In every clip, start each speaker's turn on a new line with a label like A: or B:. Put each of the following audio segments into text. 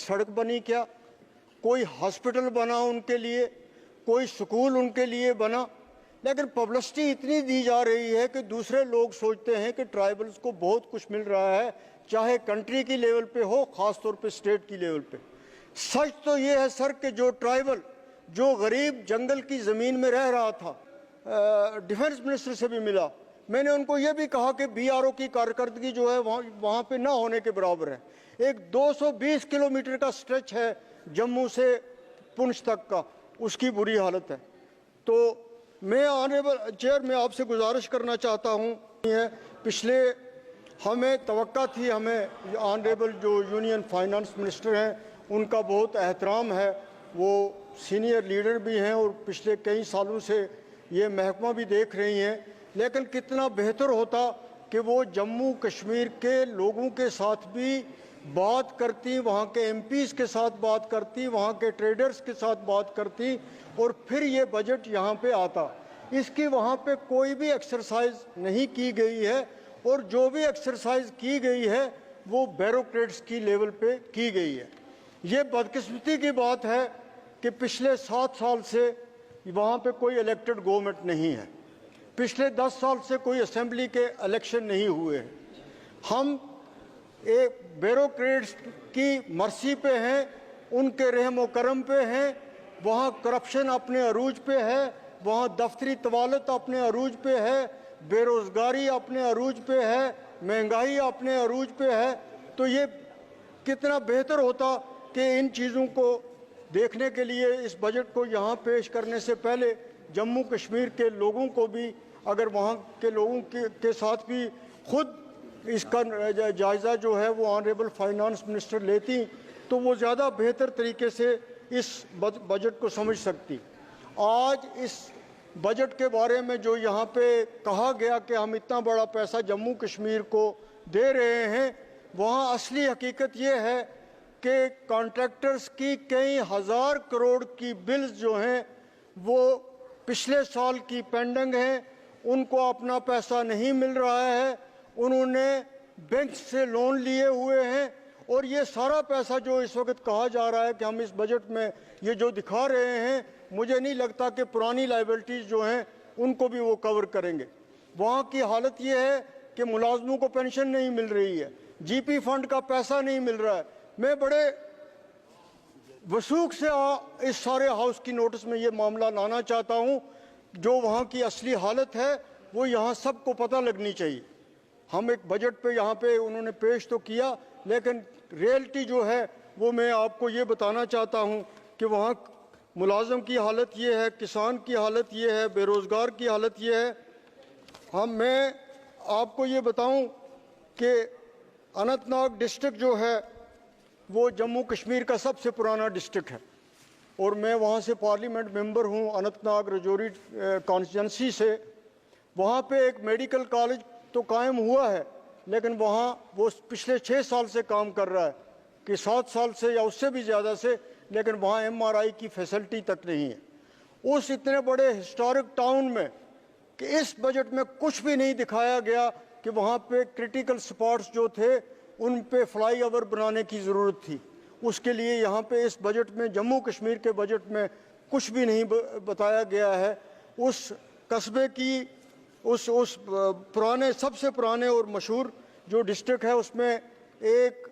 A: सड़क बनी क्या, कोई हॉस्पिटल बना उनके लिए, कोई स्कूल उनके लिए बना। लेकिन पब्लिसिटी इतनी दी जा रही है कि दूसरे लोग सोचते हैं कि ट्राइबल्स को बहुत कुछ मिल रहा है, चाहे कंट्री की लेवल पे हो, ख़ास तौर पे स्टेट की लेवल पे। सच तो ये है सर कि जो ट्राइबल, जो गरीब जंगल की ज़मीन में रह रहा था, डिफेंस मिनिस्टर से भी मिला, मैंने उनको ये भी कहा कि BRO की कारकर्दगी जो है वहाँ पे ना होने के बराबर है। एक 220 किलोमीटर का स्ट्रेच है जम्मू से पुंछ तक का, उसकी बुरी हालत है। तो मैं ऑनरेबल चेयर में आपसे गुजारिश करना चाहता हूँ, पिछले हमें तवक्का थी, हमें ऑनरेबल जो यूनियन फाइनेंस मिनिस्टर हैं उनका बहुत एहतराम है, वो सीनियर लीडर भी हैं और पिछले कई सालों से ये महकमा भी देख रही हैं। लेकिन कितना बेहतर होता कि वो जम्मू कश्मीर के लोगों के साथ भी बात करती, वहाँ के MPs के साथ बात करती, वहाँ के ट्रेडर्स के साथ बात करती और फिर ये बजट यहाँ पे आता। इसकी वहाँ पे कोई भी एक्सरसाइज नहीं की गई है और जो भी एक्सरसाइज की गई है वो ब्यूरोक्रेट्स की लेवल पे की गई है। ये बदकिस्मती की बात है कि पिछले 7 साल से वहाँ पे कोई इलेक्टेड गवर्नमेंट नहीं है, पिछले 10 साल से कोई असेंबली के इलेक्शन नहीं हुए हैं। हम एक ब्यूरोक्रेट्स की मर्सी पे हैं, उनके रहम करम पे हैं। वहाँ करप्शन अपने अरूज पे है, वहाँ दफ्तरी तवालत अपने अरूज पे है, बेरोज़गारी अपने अरूज पे है, महंगाई अपने अरूज पे है। तो ये कितना बेहतर होता कि इन चीज़ों को देखने के लिए इस बजट को यहाँ पेश करने से पहले जम्मू कश्मीर के लोगों को भी, अगर वहाँ के लोगों के साथ भी खुद इसका जायज़ा जो है वो ऑनरेबल फाइनेंस मिनिस्टर लेती तो वो ज़्यादा बेहतर तरीके से इस बजट को समझ सकती। आज इस बजट के बारे में जो यहाँ पे कहा गया कि हम इतना बड़ा पैसा जम्मू कश्मीर को दे रहे हैं, वहाँ असली हकीकत ये है कि कॉन्ट्रैक्टर्स की कई हज़ार करोड़ की बिल्स जो हैं वो पिछले साल की पेंडिंग हैं, उनको अपना पैसा नहीं मिल रहा है, उन्होंने बैंक से लोन लिए हुए हैं और ये सारा पैसा जो इस वक्त कहा जा रहा है कि हम इस बजट में ये जो दिखा रहे हैं, मुझे नहीं लगता कि पुरानी लायबिलिटीज़ जो हैं उनको भी वो कवर करेंगे। वहाँ की हालत ये है कि मुलाजमों को पेंशन नहीं मिल रही है, GP फंड का पैसा नहीं मिल रहा है। मैं बड़े वसूख से इस सारे हाउस की नोटिस में ये मामला लाना चाहता हूँ। जो वहाँ की असली हालत है वो यहाँ सबको पता लगनी चाहिए। हम एक बजट पे यहाँ पे उन्होंने पेश तो किया, लेकिन रियलिटी जो है वो मैं आपको ये बताना चाहता हूँ कि वहाँ मुलाजम की हालत ये है, किसान की हालत ये है, बेरोज़गार की हालत ये है। मैं आपको ये बताऊँ कि अनंतनाग डिस्ट्रिक्ट जो है वो जम्मू कश्मीर का सबसे पुराना डिस्ट्रिक्ट है और मैं वहाँ से पार्लियामेंट मेंबर हूँ, अनंतनाग रजौरी कॉन्स्टिट्यूंसी से। वहाँ पे एक मेडिकल कॉलेज तो कायम हुआ है, लेकिन वहाँ वो पिछले 6 साल से काम कर रहा है कि 7 साल से या उससे भी ज़्यादा से, लेकिन वहाँ MRI की फैसिलिटी तक नहीं है। उस इतने बड़े हिस्टोरिक टाउन में कि इस बजट में कुछ भी नहीं दिखाया गया कि वहाँ पे क्रिटिकल स्पॉट्स जो थे उन पे फ्लाईओवर बनाने की ज़रूरत थी। उसके लिए यहाँ पे इस बजट में, जम्मू कश्मीर के बजट में कुछ भी नहीं बताया गया है। उस कस्बे की उस पुराने, सबसे पुराने और मशहूर जो डिस्ट्रिक्ट है उसमें एक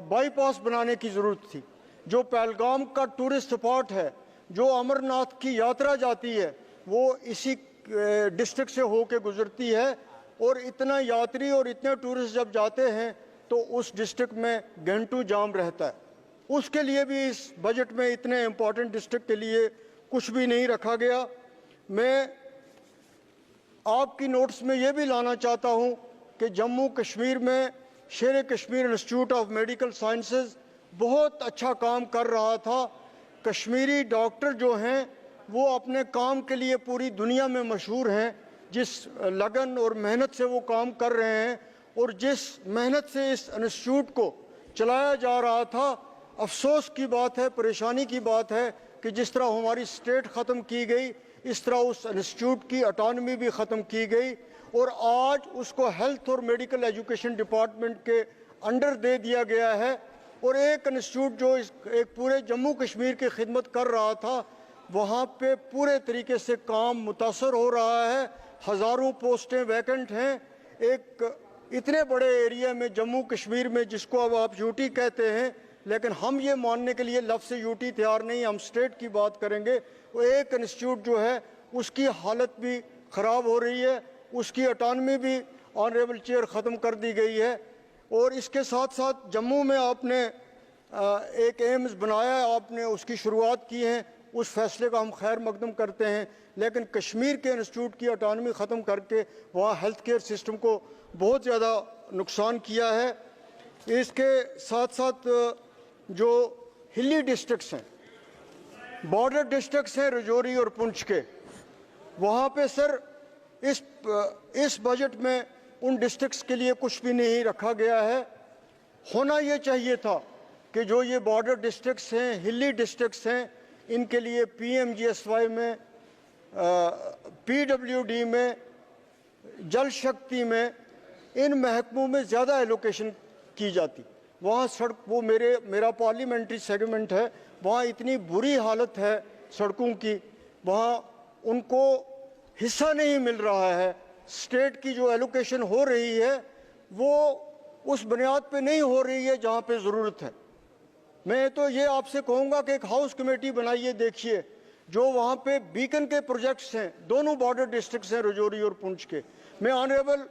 A: बाईपास बनाने की ज़रूरत थी। जो पहलगाम का टूरिस्ट स्पॉट है, जो अमरनाथ की यात्रा जाती है, वो इसी डिस्ट्रिक्ट से होके गुजरती है और इतना यात्री और इतने टूरिस्ट जब जाते हैं तो उस डिस्ट्रिक्ट में घंटों जाम रहता है। उसके लिए भी इस बजट में इतने इम्पोर्टेंट डिस्ट्रिक्ट के लिए कुछ भी नहीं रखा गया। मैं आपकी नोट्स में ये भी लाना चाहता हूँ कि जम्मू कश्मीर में शेर Kashmir institute of medical sciences बहुत अच्छा काम कर रहा था। कश्मीरी डॉक्टर जो हैं वो अपने काम के लिए पूरी दुनिया में मशहूर हैं। जिस लगन और मेहनत से वो काम कर रहे हैं और जिस मेहनत से इस इंस्टीट्यूट को चलाया जा रहा था, अफसोस की बात है, परेशानी की बात है कि जिस तरह हमारी स्टेट ख़त्म की गई, इस तरह उस इंस्टीट्यूट की ऑटोनॉमी भी ख़त्म की गई और आज उसको हेल्थ और मेडिकल एजुकेशन डिपार्टमेंट के अंडर दे दिया गया है। और एक इंस्टीट्यूट जो एक पूरे जम्मू कश्मीर की खिदमत कर रहा था, वहाँ पे पूरे तरीके से काम मुतासर हो रहा है। हज़ारों पोस्टें वैकेंट हैं एक इतने बड़े एरिया में, जम्मू कश्मीर में, जिसको अब आप यूटी कहते हैं, लेकिन हम ये मानने के लिए लफ्ज़ यूटी तैयार नहीं, हम स्टेट की बात करेंगे। वो एक इंस्टीट्यूट जो है उसकी हालत भी ख़राब हो रही है, उसकी ऑटोनॉमी भी ऑनरेबल चेयर ख़त्म कर दी गई है। और इसके साथ साथ जम्मू में आपने एक एम्स बनाया है, आपने उसकी शुरुआत की है, उस फैसले का हम खैर मकदम करते हैं। लेकिन कश्मीर के इंस्टीट्यूट की ऑटोनॉमी ख़त्म करके वहाँ हेल्थ केयर सिस्टम को बहुत ज़्यादा नुकसान किया है। इसके साथ साथ जो हिली डिस्ट्रिक्ट्स हैं, बॉर्डर डिस्ट्रिक्ट्स हैं रजौरी और पुंछ के, वहाँ पे सर इस बजट में उन डिस्ट्रिक्ट्स के लिए कुछ भी नहीं रखा गया है। होना ये चाहिए था कि जो ये बॉर्डर डिस्ट्रिक्ट्स हैं, हिली डिस्ट्रिक्ट्स हैं, इनके लिए PMGSY में, PWD में, जल शक्ति में, इन महकमों में ज़्यादा एलोकेशन की जाती। वहाँ सड़क, वो मेरा पार्लियामेंट्री सेगमेंट है, वहाँ इतनी बुरी हालत है सड़कों की, वहाँ उनको हिस्सा नहीं मिल रहा है। स्टेट की जो एलोकेशन हो रही है वो उस बुनियाद पे नहीं हो रही है जहाँ पे ज़रूरत है। मैं तो ये आपसे कहूँगा कि एक हाउस कमेटी बनाइए, देखिए जो वहाँ पे बीकन के प्रोजेक्ट्स हैं, दोनों बॉर्डर डिस्ट्रिक्ट्स हैं रजौरी और पुंछ के। मैं ऑनरेबल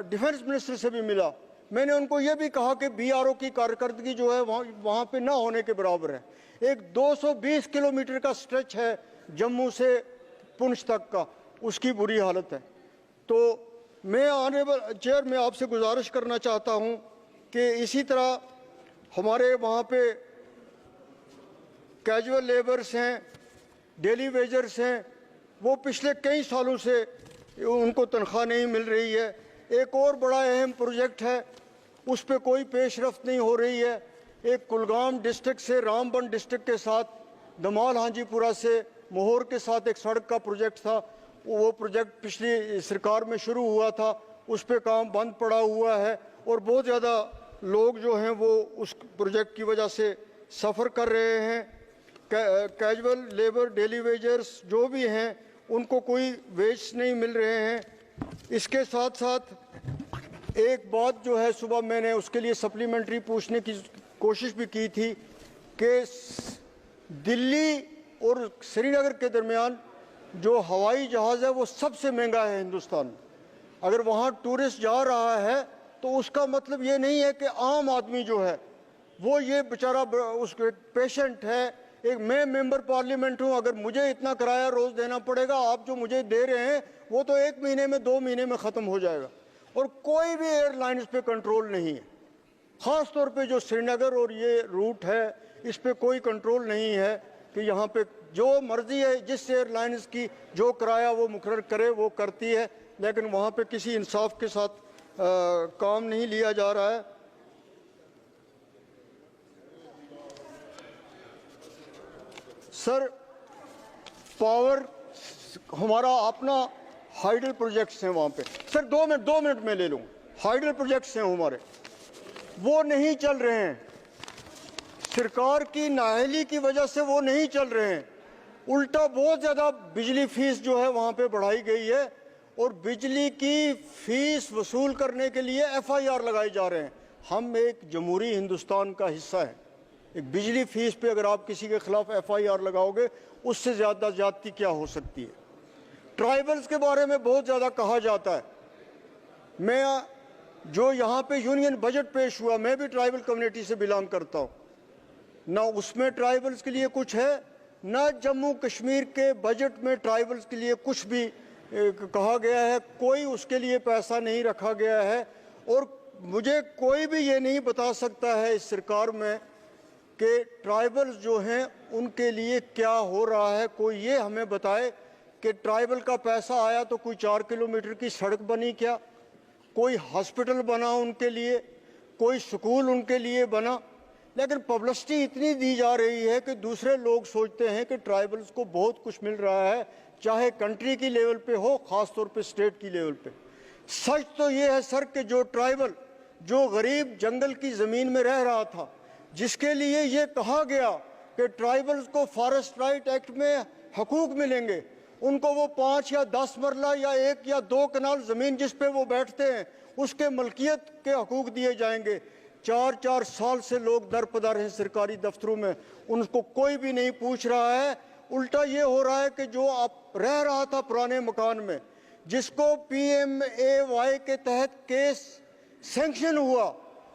A: डिफेंस मिनिस्टर से भी मिला, मैंने उनको ये भी कहा कि BRO की कारकर्दगी जो है वहाँ पे ना होने के बराबर है। एक 220 किलोमीटर का स्ट्रेच है जम्मू से पुंछ तक का, उसकी बुरी हालत है। तो मैं ऑनरेबल चेयर में आपसे गुजारिश करना चाहता हूँ कि इसी तरह हमारे वहाँ पे कैजुअल लेबर्स हैं, डेली वेजर्स हैं, वो पिछले कई सालों से उनको तनख्वाह नहीं मिल रही है। एक और बड़ा अहम प्रोजेक्ट है, उस पर कोई पेशरफ्त नहीं हो रही है। एक कुलगाम डिस्ट्रिक्ट से रामबन डिस्ट्रिक्ट के साथ, दमाल हाजीपुरा से मोहर के साथ एक सड़क का प्रोजेक्ट था, वो प्रोजेक्ट पिछली सरकार में शुरू हुआ था, उस पर काम बंद पड़ा हुआ है और बहुत ज़्यादा लोग जो हैं वो उस प्रोजेक्ट की वजह से सफ़र कर रहे हैं। कैजुअल लेबर, डेली वेजर्स जो भी हैं, उनको कोई वेज नहीं मिल रहे हैं। इसके साथ साथ एक बात जो है, सुबह मैंने उसके लिए सप्लीमेंट्री पूछने की कोशिश भी की थी कि दिल्ली और श्रीनगर के दरमियान जो हवाई जहाज़ है वो सबसे महंगा है हिंदुस्तान में। अगर वहाँ टूरिस्ट जा रहा है तो उसका मतलब ये नहीं है कि आम आदमी जो है वो ये बेचारा उसको पेशेंट है। एक मैं मेंबर पार्लियामेंट हूँ, अगर मुझे इतना किराया रोज़ देना पड़ेगा, आप जो मुझे दे रहे हैं वो तो 1 महीने में 2 महीने में ख़त्म हो जाएगा। और कोई भी एयरलाइंस पे कंट्रोल नहीं है, ख़ास तौर पे जो श्रीनगर और ये रूट है इस पे कोई कंट्रोल नहीं है कि यहाँ पे जो मर्जी है जिस एयरलाइंस की जो किराया वो मुकर्रर करे वो करती है, लेकिन वहाँ पे किसी इंसाफ के साथ काम नहीं लिया जा रहा है। सर, पावर हमारा अपना हाइडल प्रोजेक्ट्स हैं वहाँ पे, सर 2 मिनट में ले लूँ, हाइडल प्रोजेक्ट्स हैं हमारे, वो नहीं चल रहे हैं। सरकार की नाअहली की वजह से वो नहीं चल रहे हैं। उल्टा बहुत ज़्यादा बिजली फीस जो है वहाँ पे बढ़ाई गई है और बिजली की फीस वसूल करने के लिए FIR लगाए जा रहे हैं। हम एक जमहूरी हिंदुस्तान का हिस्सा है। एक बिजली फीस पे अगर आप किसी के खिलाफ FIR लगाओगे, उससे ज़्यादा ज़्यादती क्या हो सकती है। ट्राइबल्स के बारे में बहुत ज़्यादा कहा जाता है। मैं जो यहाँ पे यूनियन बजट पेश हुआ, मैं भी ट्राइबल कम्युनिटी से बिलोंग करता हूँ, ना उसमें ट्राइबल्स के लिए कुछ है, ना जम्मू कश्मीर के बजट में ट्राइबल्स के लिए कुछ भी कहा गया है, कोई उसके लिए पैसा नहीं रखा गया है। और मुझे कोई भी ये नहीं बता सकता है इस सरकार में कि ट्राइबल्स जो हैं उनके लिए क्या हो रहा है। कोई ये हमें बताए कि ट्राइबल का पैसा आया तो कोई 4 किलोमीटर की सड़क बनी क्या, कोई हॉस्पिटल बना उनके लिए, कोई स्कूल उनके लिए बना। लेकिन पब्लिसिटी इतनी दी जा रही है कि दूसरे लोग सोचते हैं कि ट्राइबल्स को बहुत कुछ मिल रहा है, चाहे कंट्री की लेवल पे हो, ख़ास तौर पे स्टेट की लेवल पे। सच तो ये है सर कि जो ट्राइबल, जो गरीब जंगल की ज़मीन में रह रहा था, जिसके लिए ये कहा गया कि ट्राइबल्स को फॉरेस्ट राइट एक्ट में हकूक मिलेंगे, उनको वो 5 या 10 मरला या 1 या 2 कनाल ज़मीन जिस पे वो बैठते हैं उसके मलकियत के हकूक दिए जाएंगे। 4-4 साल से लोग दरपदर हैं सरकारी दफ्तरों में, उनको कोई भी नहीं पूछ रहा है। उल्टा ये हो रहा है कि जो आप रह रहा था पुराने मकान में, जिसको PMAY के तहत केस सैंक्शन हुआ,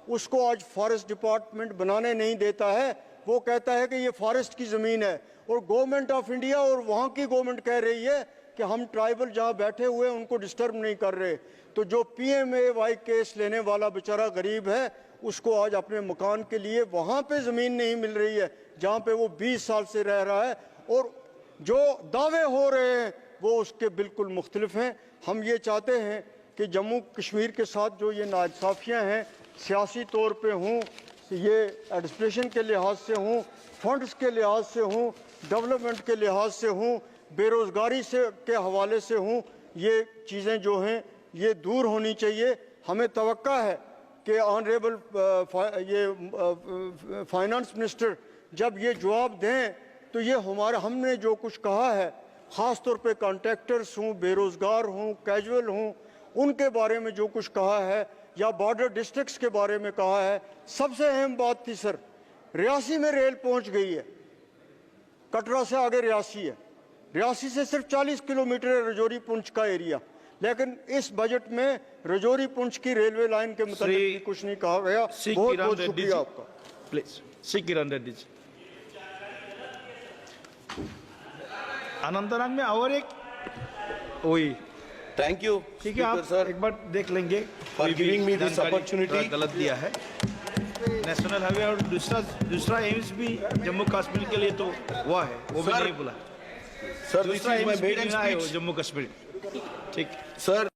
A: उसको आज फॉरेस्ट डिपार्टमेंट बनाने नहीं देता है। वो कहता है कि ये फॉरेस्ट की ज़मीन है, और गवर्नमेंट ऑफ इंडिया और वहाँ की गवर्नमेंट कह रही है कि हम ट्राइबल जहाँ बैठे हुए हैं उनको डिस्टर्ब नहीं कर रहे। तो जो PMAY केस लेने वाला बेचारा गरीब है, उसको आज अपने मकान के लिए वहाँ पे ज़मीन नहीं मिल रही है जहाँ पे वो 20 साल से रह रहा है, और जो दावे हो रहे हैं वो उसके बिल्कुल मुख्तलिफ हैं। हम ये चाहते हैं कि जम्मू कश्मीर के साथ जो ये नाइंसाफ़ियाँ हैं, सियासी तौर पे हों, ये एडमिनिस्ट्रेशन के लिहाज से हों, फंड्स के लिहाज से हों, डेवलपमेंट के लिहाज से हों, बेरोज़गारी से के हवाले से हों, ये चीज़ें जो हैं ये दूर होनी चाहिए। हमें तवक्का है कि ऑनरेबल ये फाइनेंस मिनिस्टर जब ये जवाब दें तो ये हमने जो कुछ कहा है, ख़ास तौर पे कॉन्ट्रैक्टर्स हों, बेरोज़गार हों, कैजुअल हों, उनके बारे में जो कुछ कहा है, या बॉर्डर डिस्ट्रिक्ट्स के बारे में कहा है। सबसे अहम बात थी सर, रियासी में रेल पहुंच गई है, कटरा से आगे रियासी है, रियासी से सिर्फ 40 किलोमीटर है रजौरी पुंछ का एरिया, लेकिन इस बजट में रजौरी पुंछ की रेलवे लाइन के मुताबिक कुछ नहीं कहा गया। बहुत बहुत शुक्रिया आपका।
B: प्लीज श्री किरण रेड्डी जी। अनंतनाग में और एक वही
C: थैंक यू।
B: ठीक है, आप
C: सर
B: एक बार देख लेंगे।
C: For giving me this opportunity.
B: गलत दिया है नेशनल हाईवे, और दूसरा एम्स भी जम्मू कश्मीर के लिए तो हुआ है, वो भी नहीं बोला
C: सर
B: दूसरा एम्स भी नहीं आया जम्मू कश्मीर। ठीक
C: सर